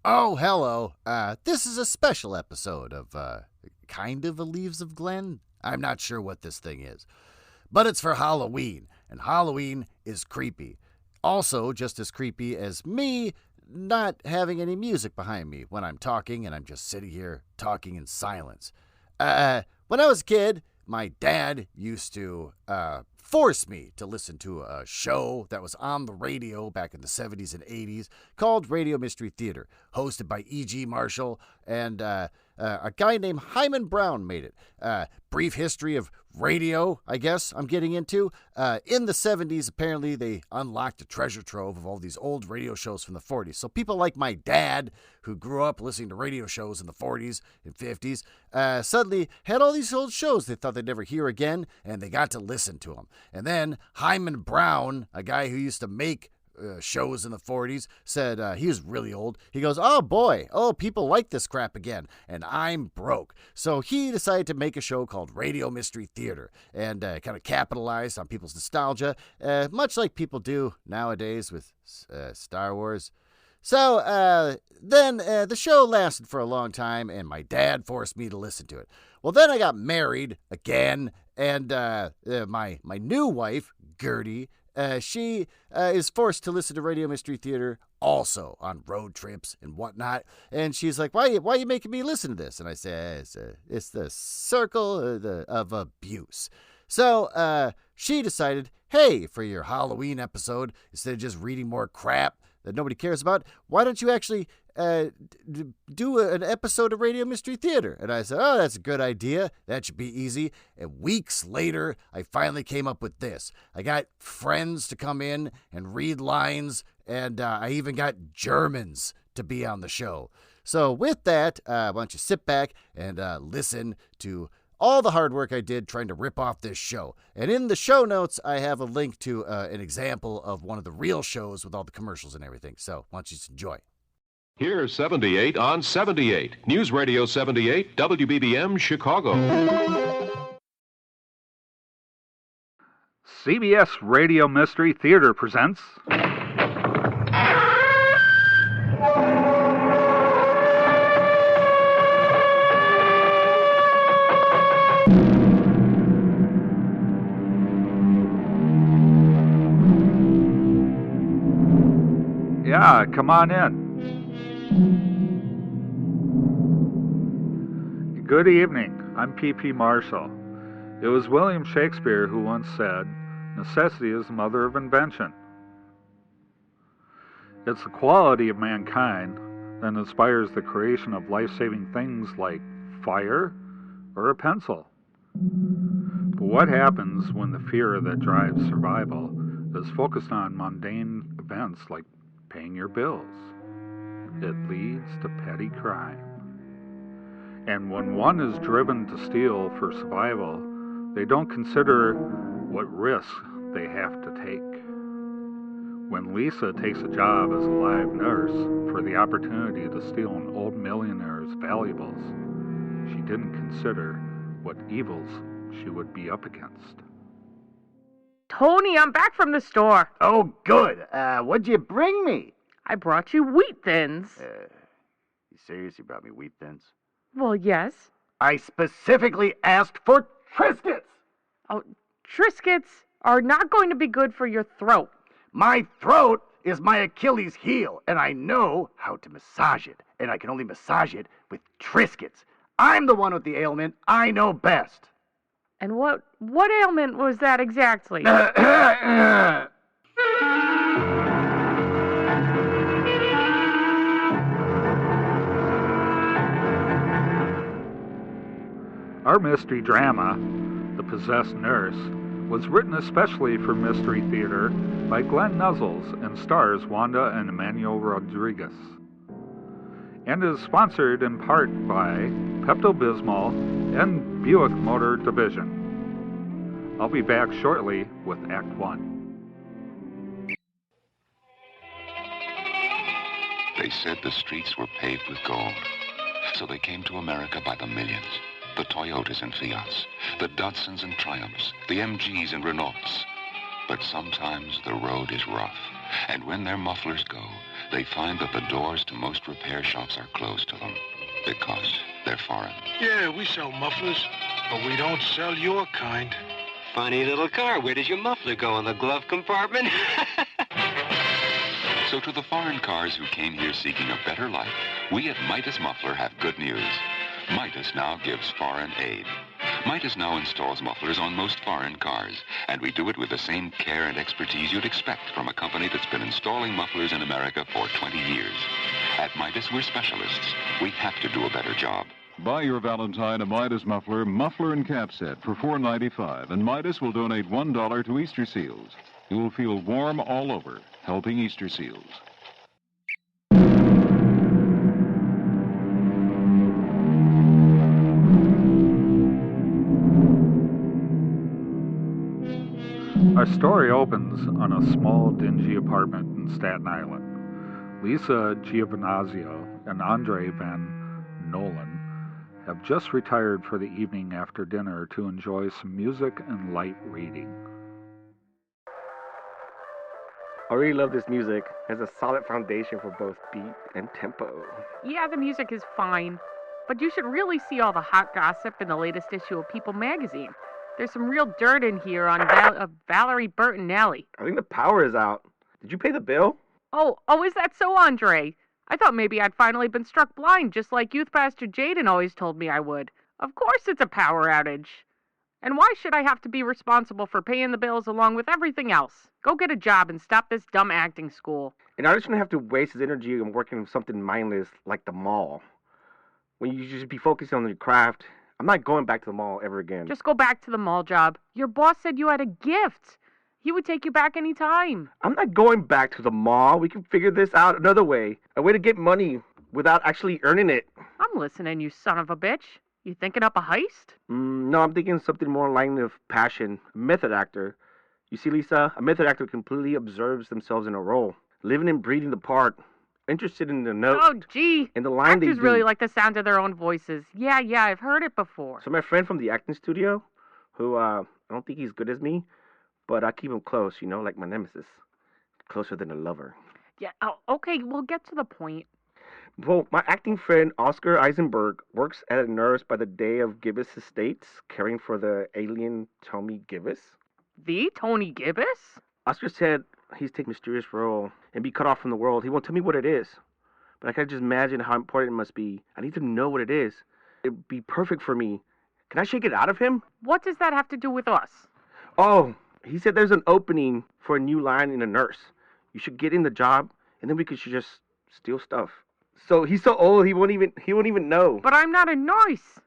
Oh, hello. This is a special episode of, kind of a Leaves of Glen. I'm not sure what this thing is. But it's for Halloween, and Halloween is creepy. Also, just as creepy as me not having any music behind me when I'm talking and I'm just sitting here talking in silence. When I was a kid, my dad used to force me to listen to a show that was on the radio back in the 70s and 80s called Radio Mystery Theater, hosted by E.G. Marshall, and a guy named Hyman Brown made it. Brief history of radio, I guess, I'm getting into. In the 70s, apparently, they unlocked a treasure trove of all these old radio shows from the 40s. So people like my dad, who grew up listening to radio shows in the 40s and 50s, suddenly had all these old shows they thought they'd never hear again, and they got to listen to them. And then Hyman Brown, a guy who used to make shows in the 40s, said he was really old. He goes, oh boy, people like this crap again, and I'm broke. So he decided to make a show called Radio Mystery Theater and kind of capitalized on people's nostalgia, much like people do nowadays with Star Wars. So then the show lasted for a long time, and my dad forced me to listen to it. Well, then I got married again, and my new wife, Gertie, she is forced to listen to Radio Mystery Theater also on road trips and whatnot. And she's like, why are you making me listen to this? And I say, it's the circle of abuse. So she decided, hey, for your Halloween episode, instead of just reading more crap that nobody cares about, why don't you actually do an episode of Radio Mystery Theater? And I said, oh, that's a good idea. That should be easy. And weeks later, I finally came up with this. I got friends to come in and read lines, and I even got Germans to be on the show. So with that, why don't you sit back and listen to all the hard work I did trying to rip off this show. And in the show notes, I have a link to an example of one of the real shows with all the commercials and everything. So why don't you just enjoy. Here's 78 on 78. News Radio 78, WBBM, Chicago. CBS Radio Mystery Theater presents... Yeah, come on in. Good evening. I'm P.P. Marshall. It was William Shakespeare who once said, necessity is the mother of invention. It's the quality of mankind that inspires the creation of life-saving things like fire or a pencil. But what happens when the fear that drives survival is focused on mundane events like paying your bills? It leads to petty crime. And when one is driven to steal for survival, they don't consider what risks they have to take. When Lisa takes a job as a live nurse for the opportunity to steal an old millionaire's valuables, she didn't consider what evils she would be up against. Tony, I'm back from the store. Oh, good. What'd you bring me? I brought you wheat thins. You serious? You brought me wheat thins? Well, yes. I specifically asked for Triscuits. Oh, Triscuits are not going to be good for your throat. My throat is my Achilles heel, and I know how to massage it. And I can only massage it with Triscuits. I'm the one with the ailment. I know best. And what ailment was that exactly? Our mystery drama, The Possessed Nurse, was written especially for Mystery Theater by Glenn Nuzzles and stars Wanda and Emmanuel Rodriguez. And is sponsored in part by Pepto-Bismol and Buick Motor Division. I'll be back shortly with Act 1. They said the streets were paved with gold, so they came to America by the millions. The Toyotas and Fiats, the Datsuns and Triumphs, the MGs and Renaults. But sometimes the road is rough, and when their mufflers go, they find that the doors to most repair shops are closed to them because they're foreign. Yeah, we sell mufflers, but we don't sell your kind. Funny little car. Where does your muffler go, in the glove compartment? So to the foreign cars who came here seeking a better life, we at Midas Muffler have good news. Midas now gives foreign aid. Midas now installs mufflers on most foreign cars, and we do it with the same care and expertise you'd expect from a company that's been installing mufflers in America for 20 years. At Midas, we're specialists. We have to do a better job. Buy your Valentine a Midas muffler and cap set for $4.95, and Midas will donate $1 to Easter Seals. You will feel warm all over, helping Easter Seals. Our story opens on a small, dingy apartment in Staten Island. Lisa Giovinazzo and Andre Van Nolan have just retired for the evening after dinner to enjoy some music and light reading. I really love this music. It has a solid foundation for both beat and tempo. Yeah, the music is fine, but you should really see all the hot gossip in the latest issue of People magazine. There's some real dirt in here on Valerie Bertinelli. I think the power is out. Did you pay the bill? Oh, is that so, Andre? I thought maybe I'd finally been struck blind, just like Youth Pastor Jaden always told me I would. Of course it's a power outage. And why should I have to be responsible for paying the bills along with everything else? Go get a job and stop this dumb acting school. An artist shouldn't have to waste his energy on working on something mindless like the mall. When you should be focusing on your craft. I'm not going back to the mall ever again. Just go back to the mall job. Your boss said you had a gift. He would take you back any time. I'm not going back to the mall. We can figure this out another way. A way to get money without actually earning it. I'm listening, you son of a bitch. You thinking up a heist? No, I'm thinking something more in line of passion. A method actor. You see, Lisa, a method actor completely observes themselves in a role. Living and breathing the part. Interested in the note. Oh, gee. And the line Actors really like the sound of their own voices. Yeah, I've heard it before. So my friend from the acting studio, who, I don't think he's good as me, but I keep him close, like my nemesis. Closer than a lover. Yeah, okay, we'll get to the point. Well, my acting friend, Oscar Eisenberg, works as a nurse by the day of Gibbous Estates, caring for the alien Tommy Gibbous. The Tony Gibbous? Oscar said he's take mysterious role and be cut off from the world. He won't tell me what it is. But I can just imagine how important it must be. I need to know what it is. It'd be perfect for me. Can I shake it out of him? What does that have to do with us? Oh, he said there's an opening for a new line in a nurse. You should get in the job, and then we could just steal stuff. So he's so old he won't even know. But I'm not a nurse.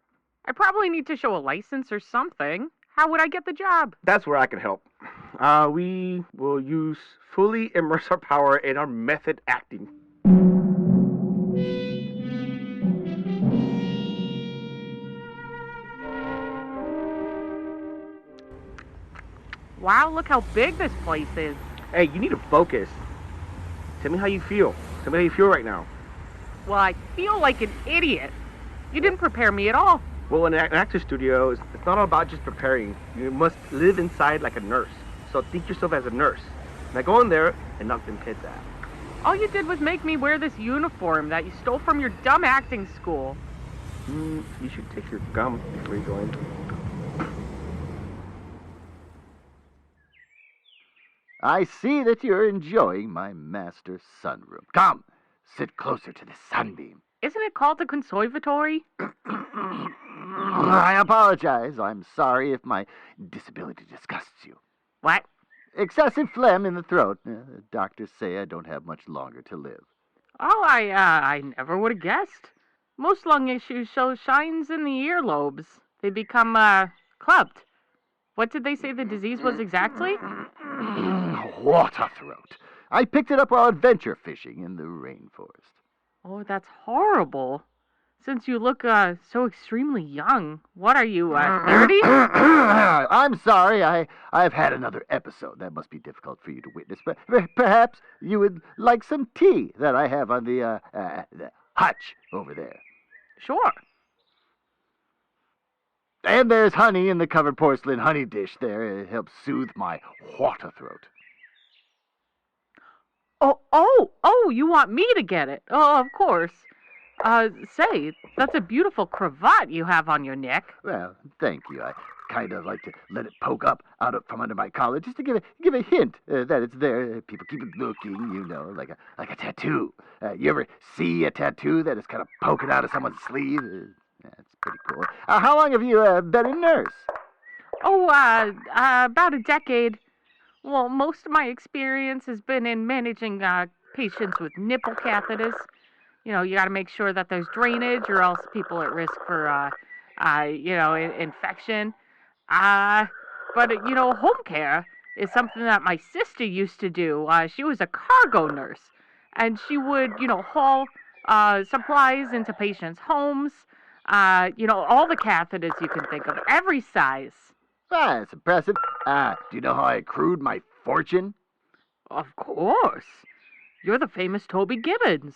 I probably need to show a license or something. How would I get the job? That's where I can help. We will fully immerse our power in our method acting. Wow, look how big this place is. Hey, you need to focus. Tell me how you feel. Tell me how you feel right now. Well, I feel like an idiot. You didn't prepare me at all. Well, in an actor studio, it's not all about just preparing. You must live inside like a nurse. So think yourself as a nurse. Now go in there and knock them kids out. All you did was make me wear this uniform that you stole from your dumb acting school. You should take your gum before you go in. I see that you're enjoying my master sunroom. Come, sit closer to the sunbeam. Isn't it called the conservatory? I apologize. I'm sorry if my disability disgusts you. What? Excessive phlegm in the throat. The doctors say I don't have much longer to live. Oh, I never would have guessed. Most lung issues show shines in the earlobes. They become, clubbed. What did they say the disease was exactly? Water throat. I picked it up while adventure fishing in the rainforest. Oh, that's horrible. Since you look, so extremely young. What are you, 30? I'm sorry, I've had another episode. That must be difficult for you to witness, but perhaps you would like some tea that I have on the hutch over there. Sure. And there's honey in the covered porcelain honey dish there. It helps soothe my water throat. Oh, you want me to get it? Oh, of course. Say, that's a beautiful cravat you have on your neck. Well, thank you. I kind of like to let it poke up from under my collar just to give a hint that it's there. People keep looking, you know, like a tattoo. You ever see a tattoo that is kind of poking out of someone's sleeve? That's pretty cool. How long have you been a nurse? Oh, about a decade. Well, most of my experience has been in managing patients with nipple catheters. You know, you got to make sure that there's drainage, or else people are at risk for, infection. But home care is something that my sister used to do. She was a cargo nurse, and she would, haul supplies into patients' homes. All the catheters you can think of, every size. That's impressive. Do you know how I accrued my fortune? Of course. You're the famous Toby Gibbons,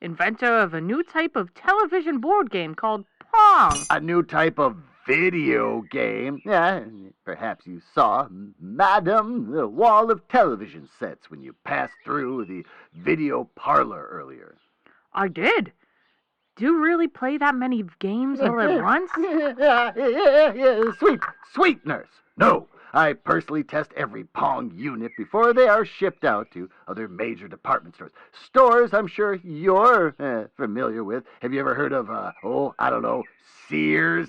inventor of a new type of television board game called Pong. A new type of video game? Yeah, perhaps you saw, Madam, the wall of television sets when you passed through the video parlor earlier. I did. Do you really play that many games all at once? Yeah. Sweet nurse. No, I personally test every Pong unit before they are shipped out to other major department stores. Stores I'm sure you're familiar with. Have you ever heard of, Sears?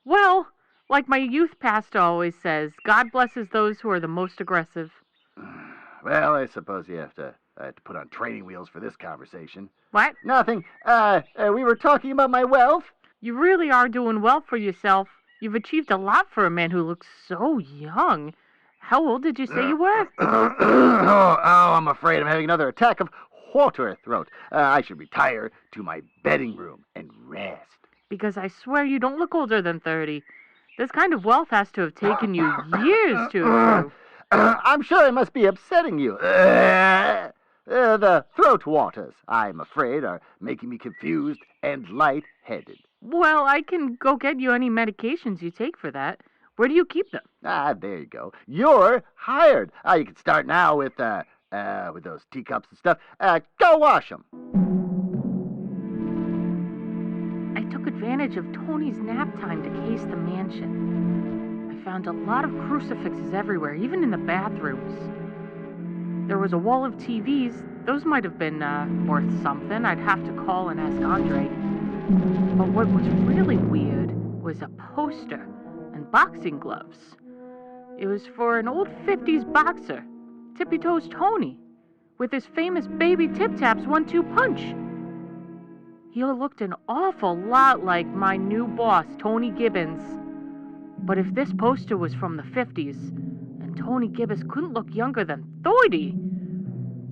Well, like my youth pastor always says, God blesses those who are the most aggressive. Well, I suppose I have to put on training wheels for this conversation. What? Nothing. We were talking about my wealth. You really are doing well for yourself. You've achieved a lot for a man who looks so young. How old did you say you were? I'm afraid I'm having another attack of water throat. I should retire to my bedding room and rest. Because I swear you don't look older than 30. This kind of wealth has to have taken you years to accrue. I'm sure it must be upsetting you. The throat waters, I'm afraid, are making me confused and lightheaded. Well, I can go get you any medications you take for that. Where do you keep them? There you go. You're hired. You can start now with those teacups and stuff. Go wash them. I took advantage of Tony's nap time to case the mansion. I found a lot of crucifixes everywhere, even in the bathrooms. There was a wall of TVs. Those might have been worth something. I'd have to call and ask Andre. But what was really weird was a poster and boxing gloves. It was for an old 50s boxer, Tippy Toes Tony, with his famous Baby Tip Taps 1-2 punch. He looked an awful lot like my new boss, Tony Gibbons. But if this poster was from the 50s, and Tony Gibbons couldn't look younger than 30,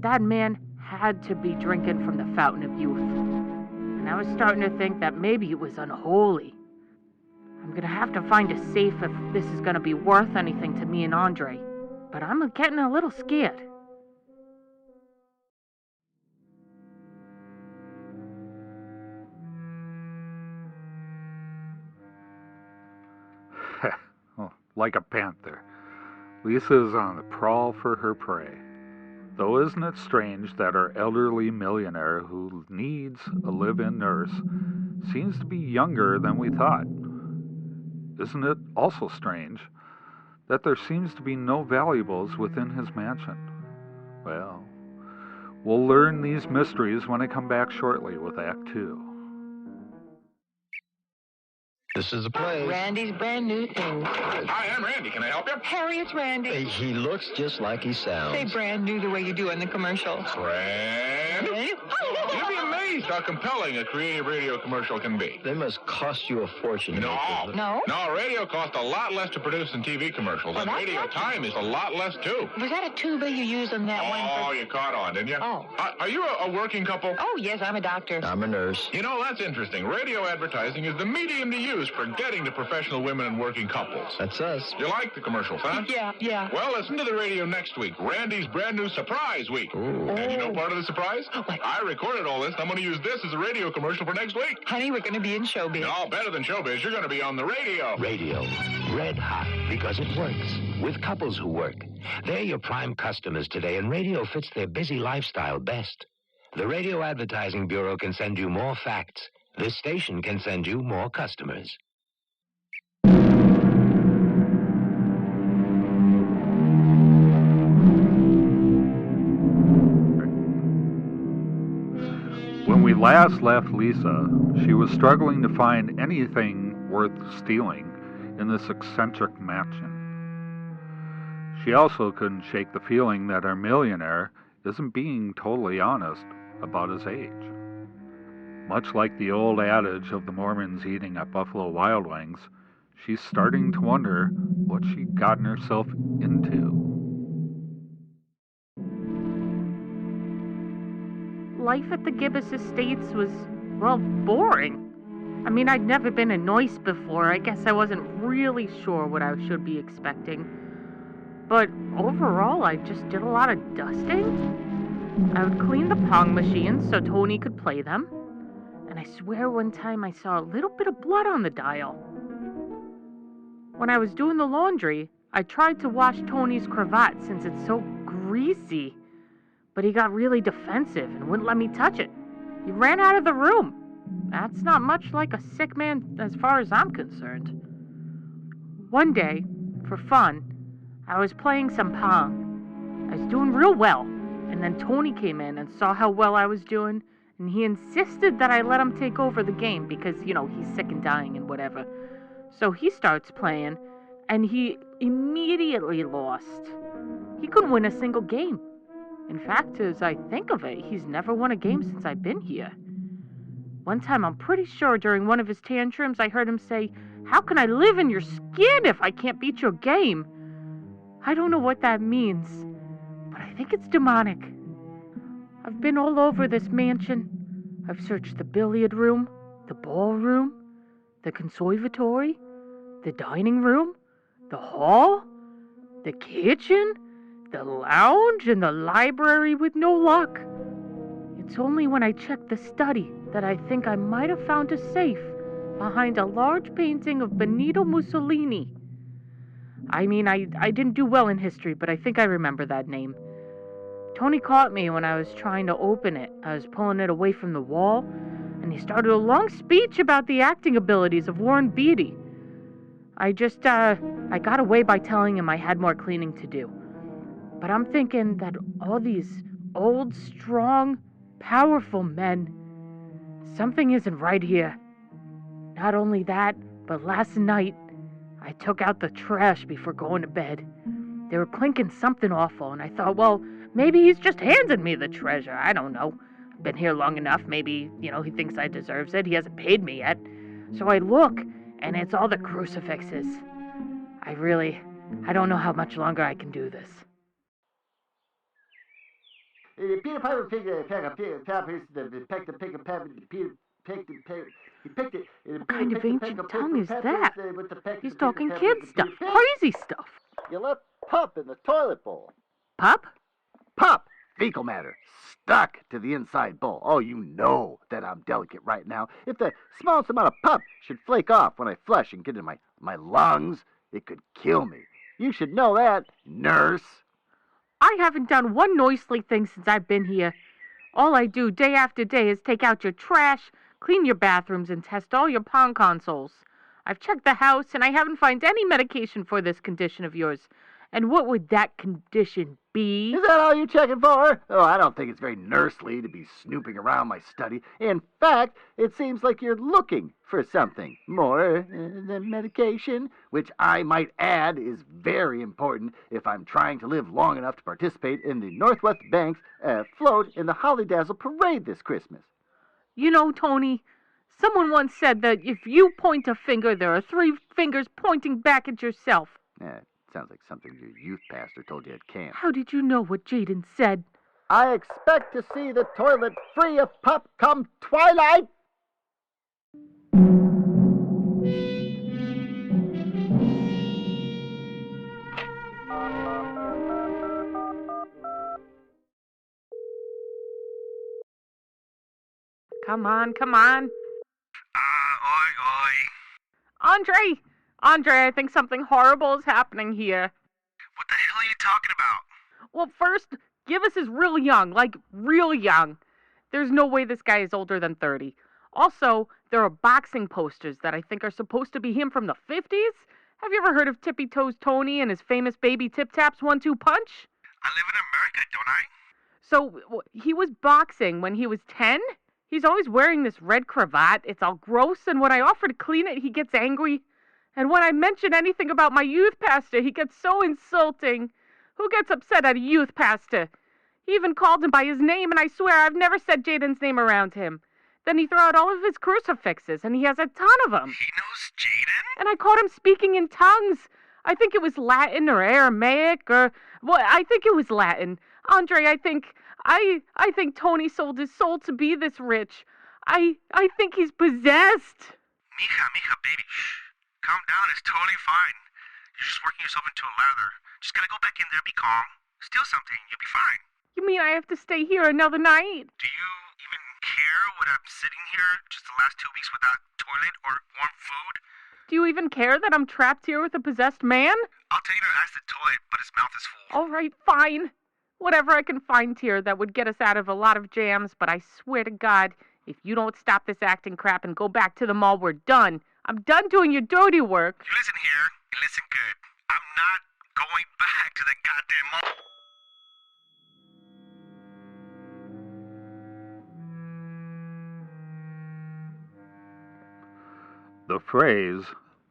that man had to be drinking from the fountain of youth. And I was starting to think that maybe it was unholy. I'm going to have to find a safe if this is going to be worth anything to me and Andre. But I'm getting a little scared. Like a panther, Lisa is on the prowl for her prey. Though isn't it strange that our elderly millionaire who needs a live-in nurse seems to be younger than we thought? Isn't it also strange that there seems to be no valuables within his mansion? Well, we'll learn these mysteries when I come back shortly with Act 2. This is a place. Randy's brand new thing. Hi, I'm Randy. Can I help you? Harry, it's Randy. He looks just like he sounds. Say brand new the way you do in the commercial. Brand new? You'd be amazed how compelling a creative radio commercial can be. They must cost you a fortune. No? No, radio costs a lot less to produce than TV commercials. Well, and radio time is a lot less, too. Was that a tuba you used on that one? Oh, you caught on, didn't you? Oh. Are you a working couple? Oh, yes, I'm a doctor. I'm a nurse. You know, that's interesting. Radio advertising is the medium to use for getting to professional women and working couples. That's us. You like the commercials, huh? Yeah. Well, listen to the radio next week. Randy's brand new surprise week. Ooh. And you know part of the surprise? What? I recorded all this. I'm going to use use this as a radio commercial for next week. Honey, we're going to be in showbiz. No, better than showbiz. You're going to be on the radio. Radio. Red hot because it works. With couples who work. They're your prime customers today, and radio fits their busy lifestyle best. The Radio Advertising Bureau can send you more facts. This station can send you more customers. When we last left Lisa, she was struggling to find anything worth stealing in this eccentric mansion. She also couldn't shake the feeling that our millionaire isn't being totally honest about his age. Much like the old adage of the Mormons eating at Buffalo Wild Wings, she's starting to wonder what she'd gotten herself into. Life at the Gibbous Estates was, well, boring. I mean, I'd never been in Noise before. I guess I wasn't really sure what I should be expecting. But overall, I just did a lot of dusting. I would clean the Pong machines so Tony could play them. And I swear one time I saw a little bit of blood on the dial. When I was doing the laundry, I tried to wash Tony's cravat since it's so greasy. But he got really defensive and wouldn't let me touch it. He ran out of the room. That's not much like a sick man as far as I'm concerned. One day, for fun, I was playing some Pong. I was doing real well, and then Tony came in and saw how well I was doing, and he insisted that I let him take over the game because, he's sick and dying and whatever. So he starts playing, and he immediately lost. He couldn't win a single game. In fact, as I think of it, he's never won a game since I've been here. One time, I'm pretty sure during one of his tantrums, I heard him say, "How can I live in your skin if I can't beat your game?" I don't know what that means, but I think it's demonic. I've been all over this mansion. I've searched the billiard room, the ballroom, the conservatory, the dining room, the hall, the kitchen, the lounge, and the library with no luck. It's only when I check the study that I think I might have found a safe behind a large painting of Benito Mussolini. I mean, I didn't do well in history, but I think I remember that name. Tony caught me when I was trying to open it. I was pulling it away from the wall, and he started a long speech about the acting abilities of Warren Beatty. I got away by telling him I had more cleaning to do. But I'm thinking that all these old, strong, powerful men, something isn't right here. Not only that, but last night, I took out the trash before going to bed. They were clinking something awful, and I thought, well, maybe he's just handed me the treasure. I don't know. I've been here long enough. Maybe, he thinks I deserves it. He hasn't paid me yet. So I look, and it's all the crucifixes. I don't know how much longer I can do this. Peter Piper picked it. What kind of ancient tongue is that? He's talking kid stuff, crazy stuff. You left pup in the toilet bowl. Pup? Pup! Fecal matter. Stuck to the inside bowl. Oh, you know that I'm delicate right now. If the smallest amount of pup should flake off when I flush and get in my lungs, it could kill me. You should know that, nurse. I haven't done one noisely thing since I've been here. All I do day after day is take out your trash, clean your bathrooms, and test all your Pong consoles. I've checked the house, and I haven't found any medication for this condition of yours. And what would that condition be? Is that all you're checking for? Oh, I don't think it's very nursely to be snooping around my study. In fact, it seems like you're looking for something more than medication, which I might add is very important if I'm trying to live long enough to participate in the Northwest Bank's float in the Holly Dazzle Parade this Christmas. You know, Tony, someone once said that if you point a finger, there are 3 fingers pointing back at yourself. Sounds like something your youth pastor told you at camp. How did you know what Jaden said? I expect to see the toilet free of pup come twilight. Come on, come on. Oi. Andre, I think something horrible is happening here. What the hell are you talking about? Well, first, Givus is real young, like real young. There's no way this guy is older than 30. Also, there are boxing posters that I think are supposed to be him from the 50s. Have you ever heard of Tippy Toes Tony and his famous baby Tip Taps 1-2 punch? I live in America, don't I? So, he was boxing when he was 10? He's always wearing this red cravat. It's all gross, and when I offer to clean it, he gets angry. And when I mention anything about my youth pastor, he gets so insulting. Who gets upset at a youth pastor? He even called him by his name, and I swear I've never said Jaden's name around him. Then he threw out all of his crucifixes, and he has a ton of them. He knows Jaden? And I caught him speaking in tongues. I think it was Latin or Aramaic or... Well, I think it was Latin. Andre, I think Tony sold his soul to be this rich. I think he's possessed. Mija, baby, shh. Calm down, it's totally fine. You're just working yourself into a lather. Just gotta go back in there, be calm. Steal something, you'll be fine. You mean I have to stay here another night? Do you even care when I'm sitting here just the last 2 weeks without toilet or warm food? Do you even care that I'm trapped here with a possessed man? I'll tell you to ask the toilet, but his mouth is full. All right, fine. Whatever I can find here that would get us out of a lot of jams, but I swear to God, if you don't stop this acting crap and go back to the mall, we're done. I'm done doing your dirty work. You listen here, and listen good. I'm not going back to that goddamn mall. The phrase,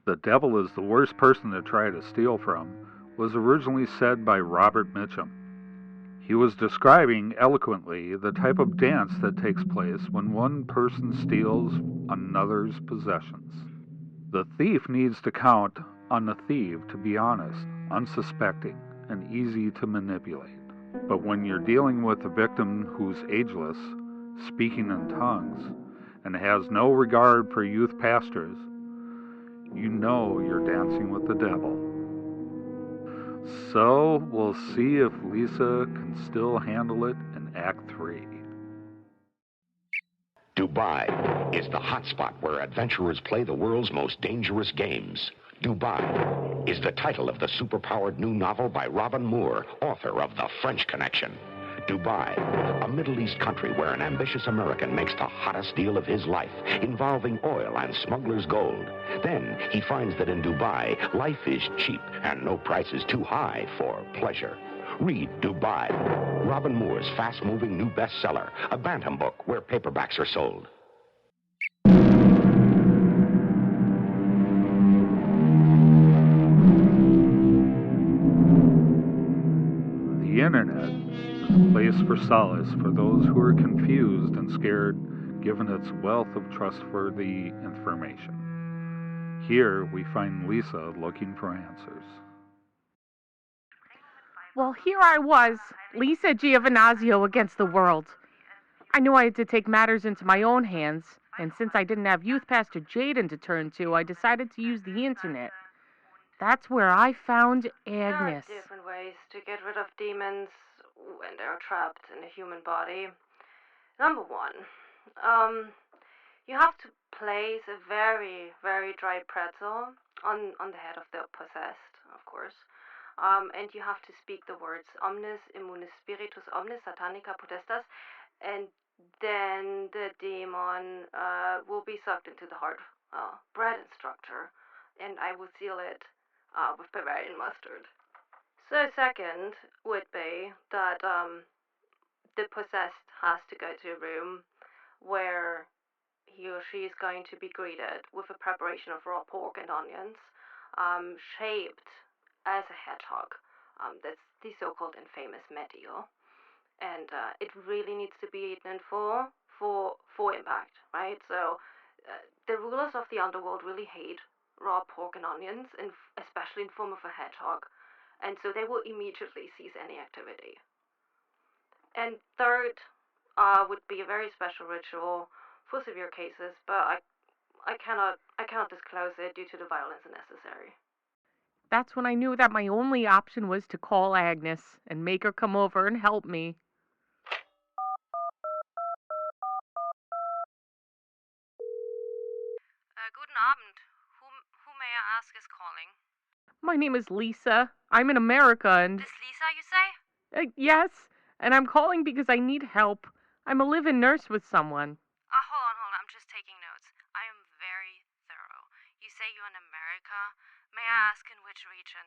"the devil is the worst person to try to steal from," was originally said by Robert Mitchum. He was describing eloquently the type of dance that takes place when one person steals another's possessions. The thief needs to count on the thief to be honest, unsuspecting, and easy to manipulate. But when you're dealing with a victim who's ageless, speaking in tongues, and has no regard for youth pastors, you know you're dancing with the devil. So we'll see if Lisa can still handle it in Act 3. Dubai is the hotspot where adventurers play the world's most dangerous games. Dubai is the title of the superpowered new novel by Robin Moore, author of The French Connection. Dubai, a Middle East country where an ambitious American makes the hottest deal of his life, involving oil and smuggler's gold. Then he finds that in Dubai, life is cheap and no price is too high for pleasure. Read Dubai, Robin Moore's fast-moving new bestseller, a Bantam book where paperbacks are sold. The Internet is a place for solace for those who are confused and scared given its wealth of trustworthy information. Here we find Lisa looking for answers. Well, here I was, Lisa Giovanazio against the world. I knew I had to take matters into my own hands, and since I didn't have Youth Pastor Jaden to turn to, I decided to use the internet. That's where I found Agnes. There are different ways to get rid of demons when they're trapped in a human body. Number one, you have to place a very, very dry pretzel on the head of the possessed, of course. And you have to speak the words omnis immunis spiritus omnis satanica potestas, and then the demon will be sucked into the hard bread instructor, and I will seal it with Bavarian mustard. So second would be that the possessed has to go to a room where he or she is going to be greeted with a preparation of raw pork and onions, shaped as a hedgehog. That's the so-called infamous medio. And it really needs to be eaten in full for impact, right? So the rulers of the underworld really hate raw pork and onions, especially in form of a hedgehog. And so they will immediately cease any activity. And third would be a very special ritual for severe cases, but I cannot disclose it due to the violence necessary. That's when I knew that my only option was to call Agnes and make her come over and help me. Guten Abend. Who may I ask is calling? My name is Lisa. I'm in America and... This Lisa, you say? Yes, and I'm calling because I need help. I'm a live-in nurse with someone. Hold on. I'm just taking notes. I am very thorough. You say you're in America. May I ask in which region?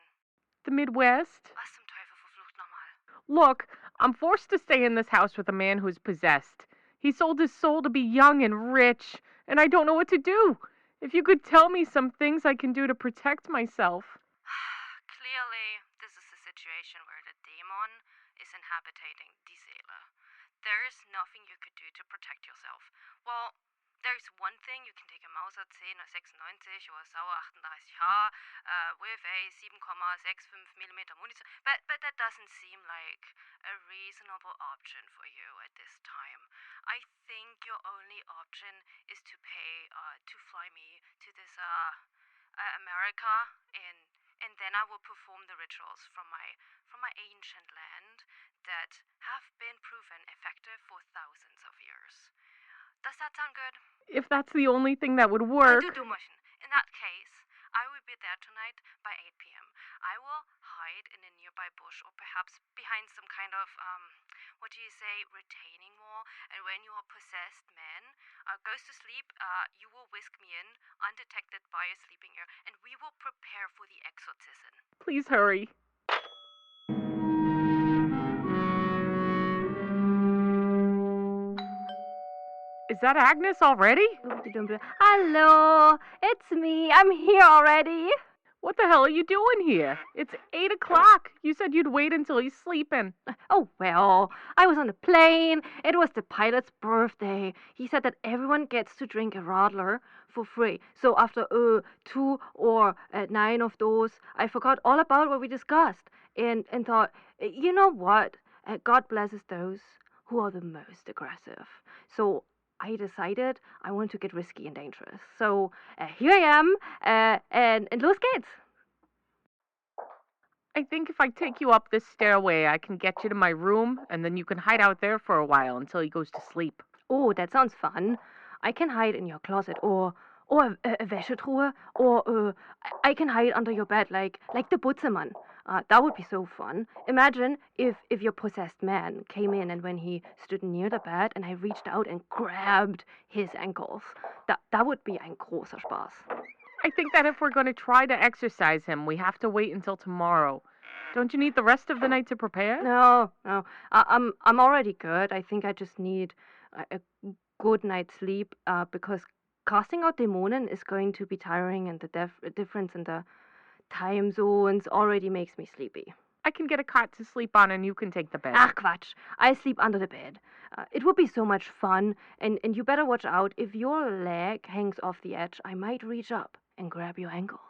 The Midwest? Was zum Teufel verflucht nochmal? Look, I'm forced to stay in this house with a man who's possessed. He sold his soul to be young and rich, and I don't know what to do. If you could tell me some things I can do to protect myself. Clearly, this is a situation where the demon is inhabiting die Seele. There is nothing you could do to protect yourself. Well, there's one thing. You can take a Mauser 1096 or Sauer 38H with a 7,65 mm Munition, but that doesn't seem like a reasonable option for you at this time. I think your only option is to pay to fly me to this America, and then I will perform the rituals from my ancient land that have been proven effective for thousands of years. Does that sound good? If that's the only thing that would work... In that case, I will be there tonight by 8 p.m. I will hide in a nearby bush or perhaps behind some kind of, retaining wall. And when your possessed man goes to sleep, you will whisk me in, undetected by a sleeping ear, and we will prepare for the exorcism. Please hurry. Is that Agnes already? Hello, it's me. I'm here already. What the hell are you doing here? It's 8 o'clock. You said you'd wait until he's sleeping. Oh, well, I was on a plane. It was the pilot's birthday. He said that everyone gets to drink a Radler for free. So after 2 or 9 of those, I forgot all about what we discussed and thought, you know what? God blesses those who are the most aggressive. So I decided I want to get risky and dangerous. So here I am, and los geht's. I think if I take you up this stairway, I can get you to my room, and then you can hide out there for a while until he goes to sleep. Oh, that sounds fun. I can hide in your closet, or a Wäschetruhe, or I can hide under your bed like the Butzemann. That would be so fun. Imagine if your possessed man came in and when he stood near the bed and I reached out and grabbed his ankles. That would be ein großer Spaß. I think that if we're going to try to exorcise him, we have to wait until tomorrow. Don't you need the rest of the night to prepare? No. I'm already good. I think I just need a good night's sleep because casting out Dämonen is going to be tiring, and the difference in the time zones already makes me sleepy. I can get a cot to sleep on and you can take the bed. Ach, Quatsch. I sleep under the bed. It would be so much fun, and you better watch out. If your leg hangs off the edge, I might reach up and grab your ankles.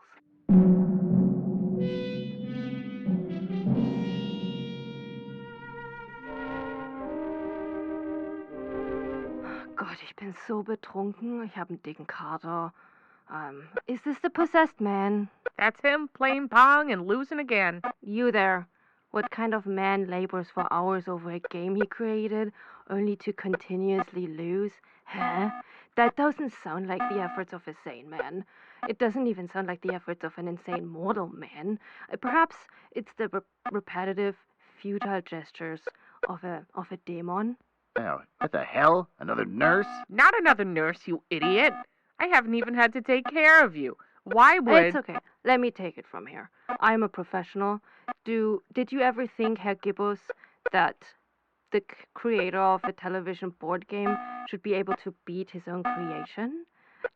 Gott, ich bin so betrunken. Ich habe einen dicken Kater. Is this the possessed man? That's him playing pong and losing again. You there. What kind of man labors for hours over a game he created, only to continuously lose? Huh? That doesn't sound like the efforts of a sane man. It doesn't even sound like the efforts of an insane mortal man. Perhaps it's the repetitive, futile gestures of a demon. Oh, what the hell? Another nurse? Not another nurse, you idiot. I haven't even had to take care of you. Why would... It's okay. Let me take it from here. I'm a professional. Did you ever think, Herr Gibbous, that the creator of a television board game should be able to beat his own creation?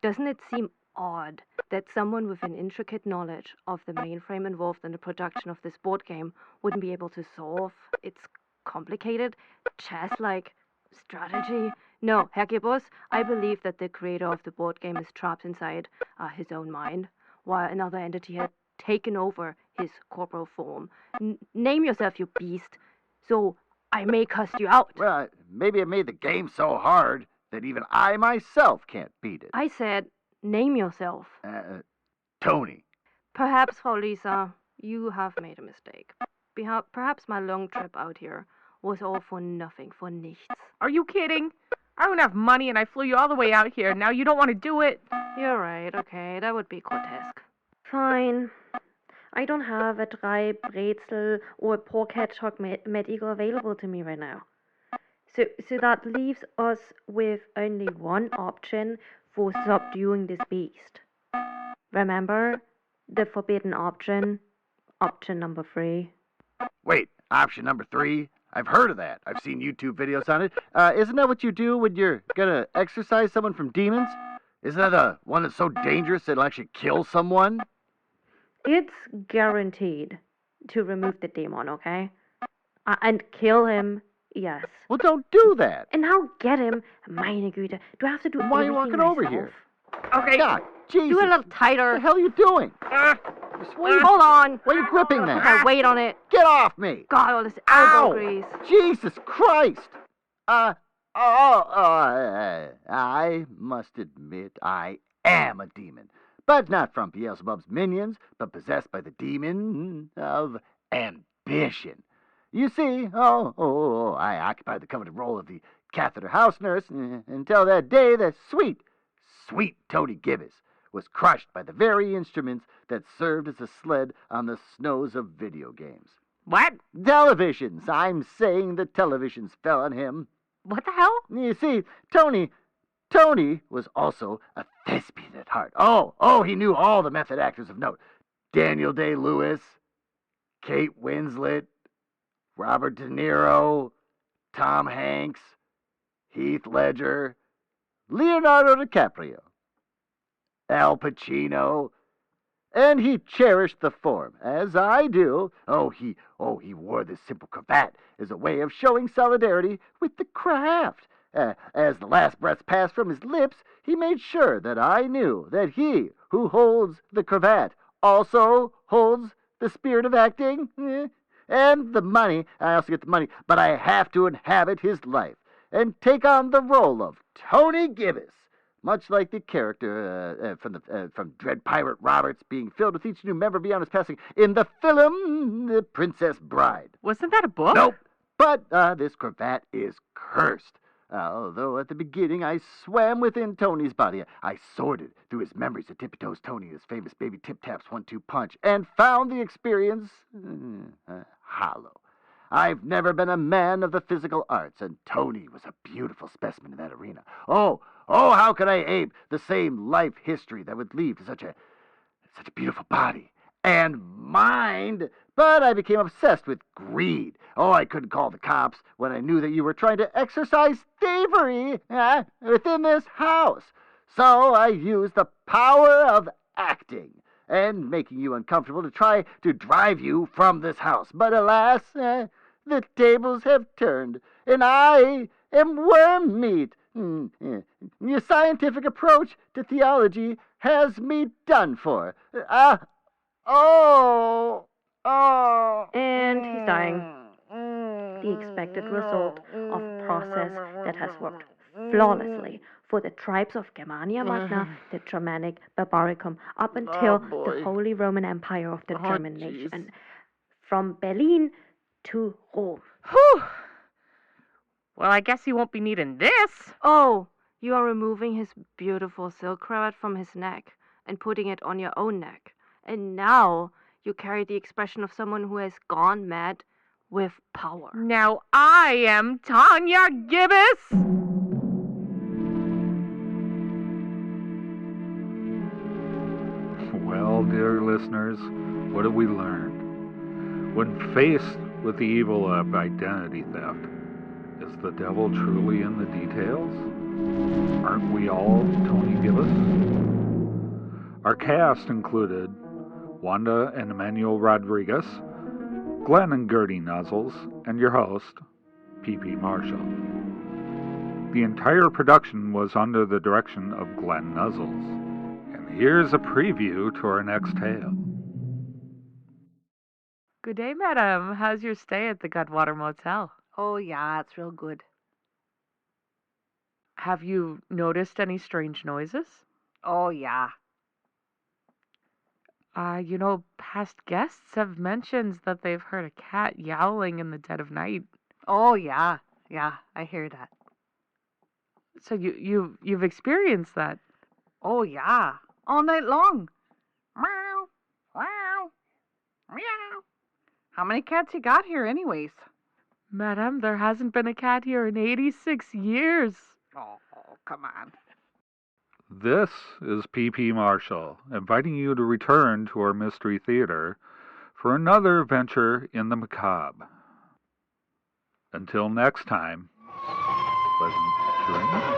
Doesn't it seem odd that someone with an intricate knowledge of the mainframe involved in the production of this board game wouldn't be able to solve its complicated, chess-like strategy? No, Herr Gibbous, I believe that the creator of the board game is trapped inside his own mind, while another entity had taken over his corporal form. Name yourself, you beast, so I may cuss you out. Well, maybe it made the game so hard that even I myself can't beat it. I said, name yourself. Tony. Perhaps, Frau Lisa, you have made a mistake. Perhaps my long trip out here was all for nothing, for nichts. Are you kidding? I don't have money and I flew you all the way out here. Now you don't want to do it. You're right, okay, that would be grotesque. Fine. I don't have a dry brezel or a pork hedgehog medical available to me right now. So that leaves us with only one option for subduing this beast. Remember, the forbidden option number 3. Wait, option number 3? I've heard of that. I've seen YouTube videos on it. Isn't that what you do when you're gonna exorcise someone from demons? Isn't that the one that's so dangerous it'll actually kill someone? It's guaranteed to remove the demon, okay? And kill him, yes. Well, don't do that. And now get him. Meine Güte. Do I have to do Why are you walking over myself? here? Okay. God, Jesus. Do it a little tighter. What the hell are you doing? Hold on. Why are you gripping that? Okay, wait on it. Get off me. God, all this elbow grease. Jesus Christ. I must admit I am a demon. But not from Beelzebub's minions, but possessed by the demon of ambition. You see, I occupied the coveted role of the catheter house nurse until that day the sweet Tony Gibbous was crushed by the very instruments that served as a sled on the snows of video games. What? Televisions. I'm saying the televisions fell on him. What the hell? You see, Tony was also a thespian at heart. Oh, he knew all the method actors of note. Daniel Day-Lewis, Kate Winslet, Robert De Niro, Tom Hanks, Heath Ledger, Leonardo DiCaprio, Al Pacino, and he cherished the form, as I do. He wore this simple cravat as a way of showing solidarity with the craft. As the last breaths passed from his lips, he made sure that I knew that he who holds the cravat also holds the spirit of acting. And the money. I also get the money, but I have to inhabit his life and take on the role of Tony Gibbous, much like the character from Dread Pirate Roberts being filled with each new member beyond his passing in the film The Princess Bride. Wasn't that a book? Nope. But this cravat is cursed. Although at the beginning I swam within Tony's body, I sorted through his memories of Tippy Toes Tony and his famous baby Tip Tap's 1-2 punch, and found the experience hollow. I've never been a man of the physical arts, and Tony was a beautiful specimen in that arena. Oh, how could I ape the same life history that would lead to such a beautiful body and mind? But I became obsessed with greed. I couldn't call the cops when I knew that you were trying to exercise thievery within this house. So I used the power of acting and making you uncomfortable to try to drive you from this house. But alas, the tables have turned, and I am worm meat. Your scientific approach to theology has me done for. And he's dying. The expected result of a process that has worked flawlessly for the tribes of Germania Magna, the Germanic Barbaricum, up until the Holy Roman Empire of the German nation, from Berlin to Rome. Whew. Well, I guess he won't be needing this. Oh, you are removing his beautiful silk cravat from his neck and putting it on your own neck. And now you carry the expression of someone who has gone mad with power. Now I am Tanya Gibbous. Well, dear listeners, what have we learned? When faced with the evil of identity theft, is the devil truly in the details? Aren't we all Tony Gibbous? Our cast included Wanda and Emmanuel Rodriguez, Glenn and Gertie Nuzzles, and your host, P.P. Marshall. The entire production was under the direction of Glenn Nuzzles. And here's a preview to our next tale. Good day, madam. How's your stay at the Godwater Motel? Oh, yeah, it's real good. Have you noticed any strange noises? Oh, yeah. Past guests have mentioned that they've heard a cat yowling in the dead of night. Oh, yeah. Yeah, I hear that. So you've experienced that? Oh, yeah. All night long. Meow, meow, meow. How many cats you got here anyways? Madam, there hasn't been a cat here in 86 years. Oh, come on. This is P.P. Marshall, inviting you to return to our Mystery Theater for another venture in the macabre. Until next time, pleasant dreams.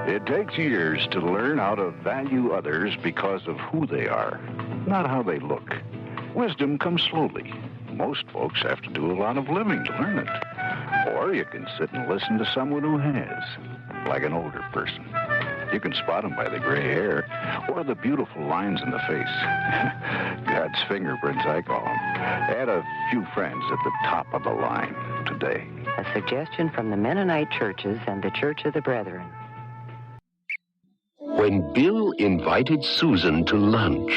It takes years to learn how to value others because of who they are, not how they look. Wisdom comes slowly. Most folks have to do a lot of living to learn it. Or you can sit and listen to someone who has, like an older person. You can spot them by the gray hair or the beautiful lines in the face. God's fingerprints, I call them. Add a few friends at the top of the line today. A suggestion from the Mennonite churches and the Church of the Brethren. When Bill invited Susan to lunch,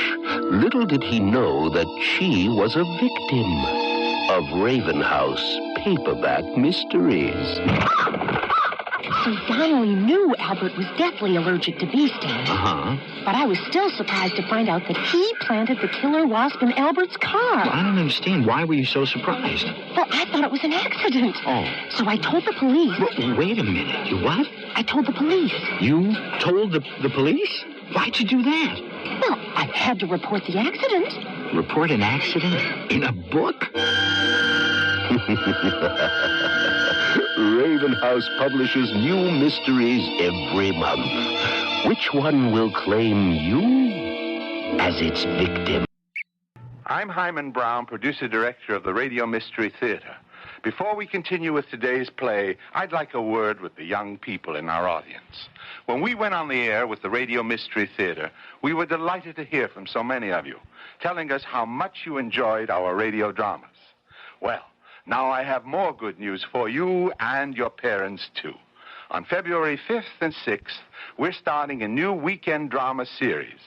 little did he know that she was a victim of Raven House paperback mysteries. So Donnelly knew Albert was deathly allergic to bee stings. Uh-huh. But I was still surprised to find out that he planted the killer wasp in Albert's car. Well, I don't understand. Why were you so surprised? Well, I thought it was an accident. Oh. So I told the police. Wait a minute. You what? I told the police. You told the police? Why'd you do that? Well, I had to report the accident. Report an accident? In a book? Raven House publishes new mysteries every month. Which one will claim you as its victim? I'm Hyman Brown, producer-director of the Radio Mystery Theater. Before we continue with today's play, I'd like a word with the young people in our audience. When we went on the air with the Radio Mystery Theater, we were delighted to hear from so many of you, telling us how much you enjoyed our radio dramas. Well, now I have more good news for you and your parents, too. On February 5th and 6th, we're starting a new weekend drama series.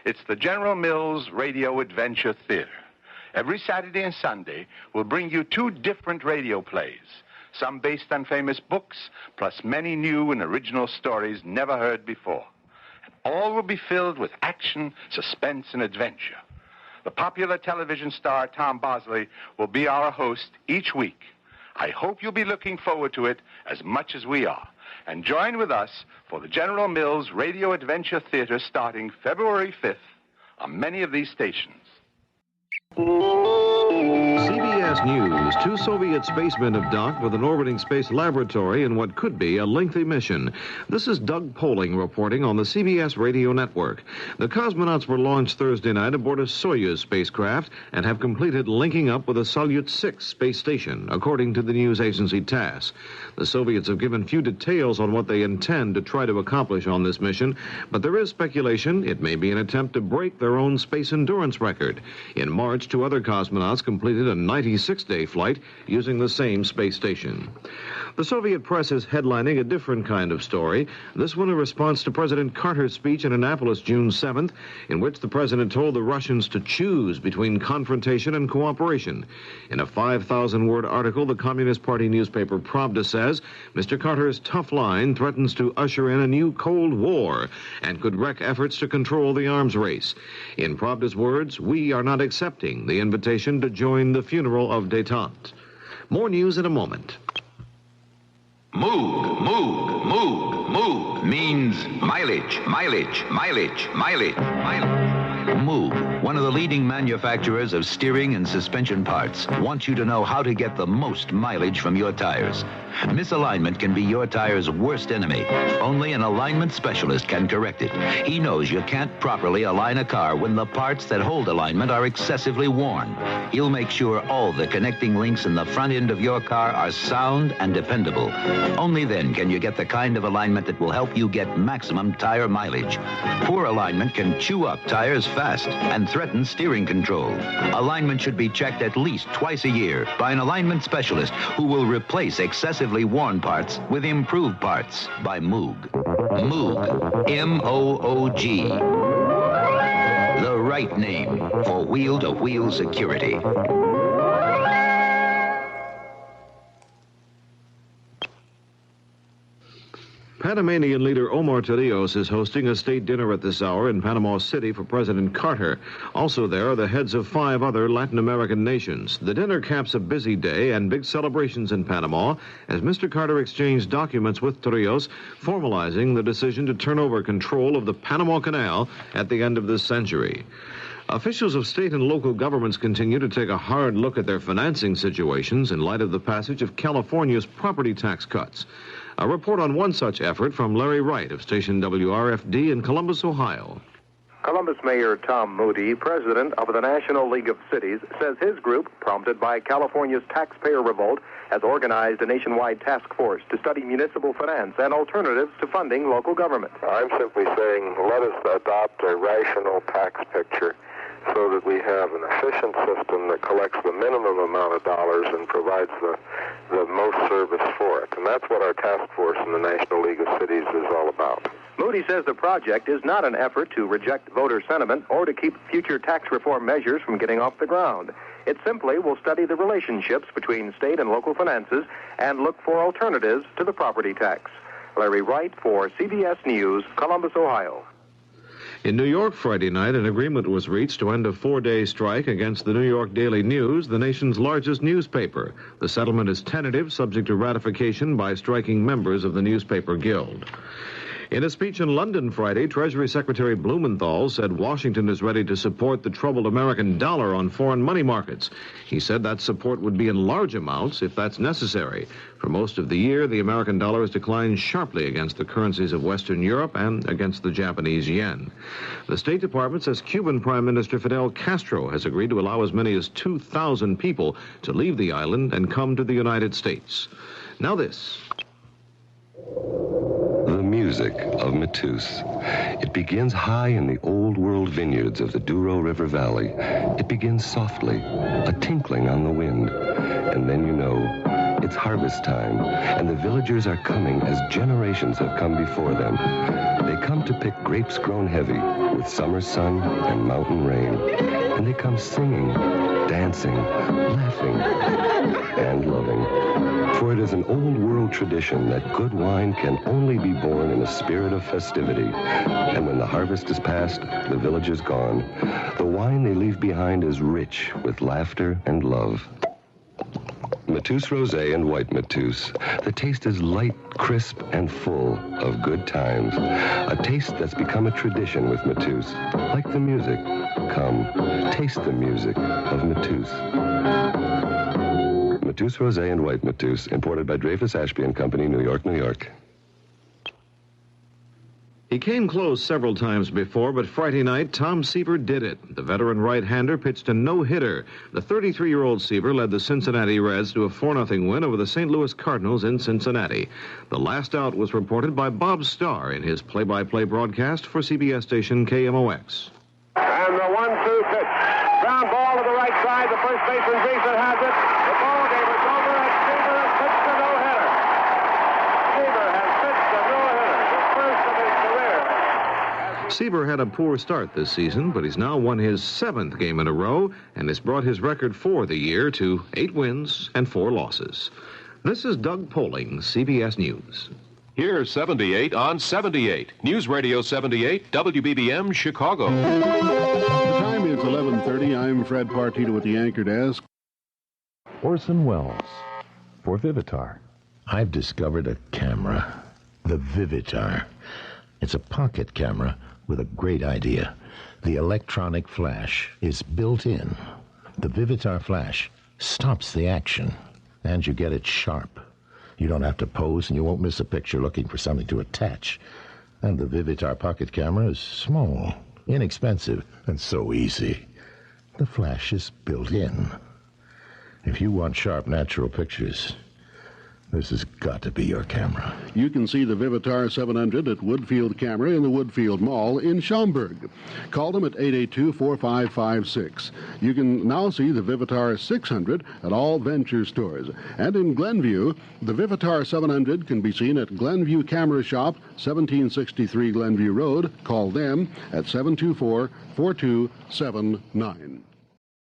It's the General Mills Radio Adventure Theater. Every Saturday and Sunday, we'll bring you 2 different radio plays, some based on famous books, plus many new and original stories never heard before. And all will be filled with action, suspense, and adventure. The popular television star Tom Bosley will be our host each week. I hope you'll be looking forward to it as much as we are. And join with us for the General Mills Radio Adventure Theater starting February 5th on many of these stations. CBS News. 2 Soviet spacemen have docked with an orbiting space laboratory in what could be a lengthy mission. This is Doug Poling reporting on the CBS Radio Network. The cosmonauts were launched Thursday night aboard a Soyuz spacecraft and have completed linking up with a Salyut 6 space station, according to the news agency TASS. The Soviets have given few details on what they intend to try to accomplish on this mission, but there is speculation it may be an attempt to break their own space endurance record. In March, 2 other cosmonauts completed a 96-day flight using the same space station. The Soviet press is headlining a different kind of story, this one a response to President Carter's speech in Annapolis June 7th, in which the president told the Russians to choose between confrontation and cooperation. In a 5,000-word article, the Communist Party newspaper Pravda says Mr. Carter's tough line threatens to usher in a new Cold War and could wreck efforts to control the arms race. In Pravda's words, we are not accepting the invitation to join the funeral of détente. More news in a moment. Moog, Moog, Moog, Moog means mileage, mileage, mileage, mileage, mileage. Moog, one of the leading manufacturers of steering and suspension parts, wants you to know how to get the most mileage from your tires. Misalignment can be your tire's worst enemy. Only an alignment specialist can correct it. He knows you can't properly align a car when the parts that hold alignment are excessively worn. He'll make sure all the connecting links in the front end of your car are sound and dependable. Only then can you get the kind of alignment that will help you get maximum tire mileage. Poor alignment can chew up tires fast and threaten steering control. Alignment should be checked at least twice a year by an alignment specialist who will replace excessively worn parts with improved parts by Moog. Moog. M-O-O-G. The right name for wheel-to-wheel security. Panamanian leader Omar Torrijos is hosting a state dinner at this hour in Panama City for President Carter. Also there are the heads of 5 other Latin American nations. The dinner caps a busy day and big celebrations in Panama as Mr. Carter exchanged documents with Torrijos, formalizing the decision to turn over control of the Panama Canal at the end of this century. Officials of state and local governments continue to take a hard look at their financing situations in light of the passage of California's property tax cuts. A report on one such effort from Larry Wright of station WRFD in Columbus, Ohio. Columbus Mayor Tom Moody, president of the National League of Cities, says his group, prompted by California's taxpayer revolt, has organized a nationwide task force to study municipal finance and alternatives to funding local government. I'm simply saying let us adopt a rational tax picture so that we have an efficient system that collects the minimum amount of dollars and provides the most service for it. And that's what our task force in the National League of Cities is all about. Moody says the project is not an effort to reject voter sentiment or to keep future tax reform measures from getting off the ground. It simply will study the relationships between state and local finances and look for alternatives to the property tax. Larry Wright for CBS News, Columbus, Ohio. In New York Friday night, an agreement was reached to end a 4-day strike against the New York Daily News, the nation's largest newspaper. The settlement is tentative, subject to ratification by striking members of the Newspaper Guild. In a speech in London Friday, Treasury Secretary Blumenthal said Washington is ready to support the troubled American dollar on foreign money markets. He said that support would be in large amounts if that's necessary. For most of the year, the American dollar has declined sharply against the currencies of Western Europe and against the Japanese yen. The State Department says Cuban Prime Minister Fidel Castro has agreed to allow as many as 2,000 people to leave the island and come to the United States. Now this. The music of Matus. It begins high in the old world vineyards of the Douro River Valley. It begins softly, a tinkling on the wind. And then you know, it's harvest time, and the villagers are coming as generations have come before them. They come to pick grapes grown heavy with summer sun and mountain rain. And they come singing, dancing, laughing, and loving. For it is an old world tradition that good wine can only be born in a spirit of festivity. And when the harvest is past, the village is gone, the wine they leave behind is rich with laughter and love. Matus Rosé and White Matus. The taste is light, crisp, and full of good times. A taste that's become a tradition with Matus. Like the music. Come, taste the music of Matus. Matus Rosé and White Matus, imported by Dreyfus Ashby and Company, New York, New York. He came close several times before, but Friday night, Tom Seaver did it. The veteran right-hander pitched a no-hitter. The 33-year-old Seaver led the Cincinnati Reds to a 4-0 win over the St. Louis Cardinals in Cincinnati. The last out was reported by Bob Starr in his play-by-play broadcast for CBS station KMOX. And the 1-2 pitch. Ground ball to the right side. The first baseman Jason has it. The ball game is over, and Seaver has pitched a no-hitter. Seaver has pitched a no-hitter, the first of his career. Seaver had a poor start this season, but he's now won his 7th game in a row and has brought his record for the year to 8 wins and 4 losses. This is Doug Poling, CBS News. Here's 78 on 78. News Radio 78, WBBM, Chicago. The time is 11:30. I'm Fred Partito at the anchor desk. Orson Welles for Vivitar. I've discovered a camera, the Vivitar. It's a pocket camera with a great idea. The electronic flash is built in. The Vivitar flash stops the action, and you get it sharp. You don't have to pose, and you won't miss a picture looking for something to attach. And the Vivitar pocket camera is small, inexpensive, and so easy. The flash is built in. If you want sharp, natural pictures, this has got to be your camera. You can see the Vivitar 700 at Woodfield Camera in the Woodfield Mall in Schaumburg. Call them at 882-4556. You can now see the Vivitar 600 at all Venture stores. And in Glenview, the Vivitar 700 can be seen at Glenview Camera Shop, 1763 Glenview Road. Call them at 724-4279.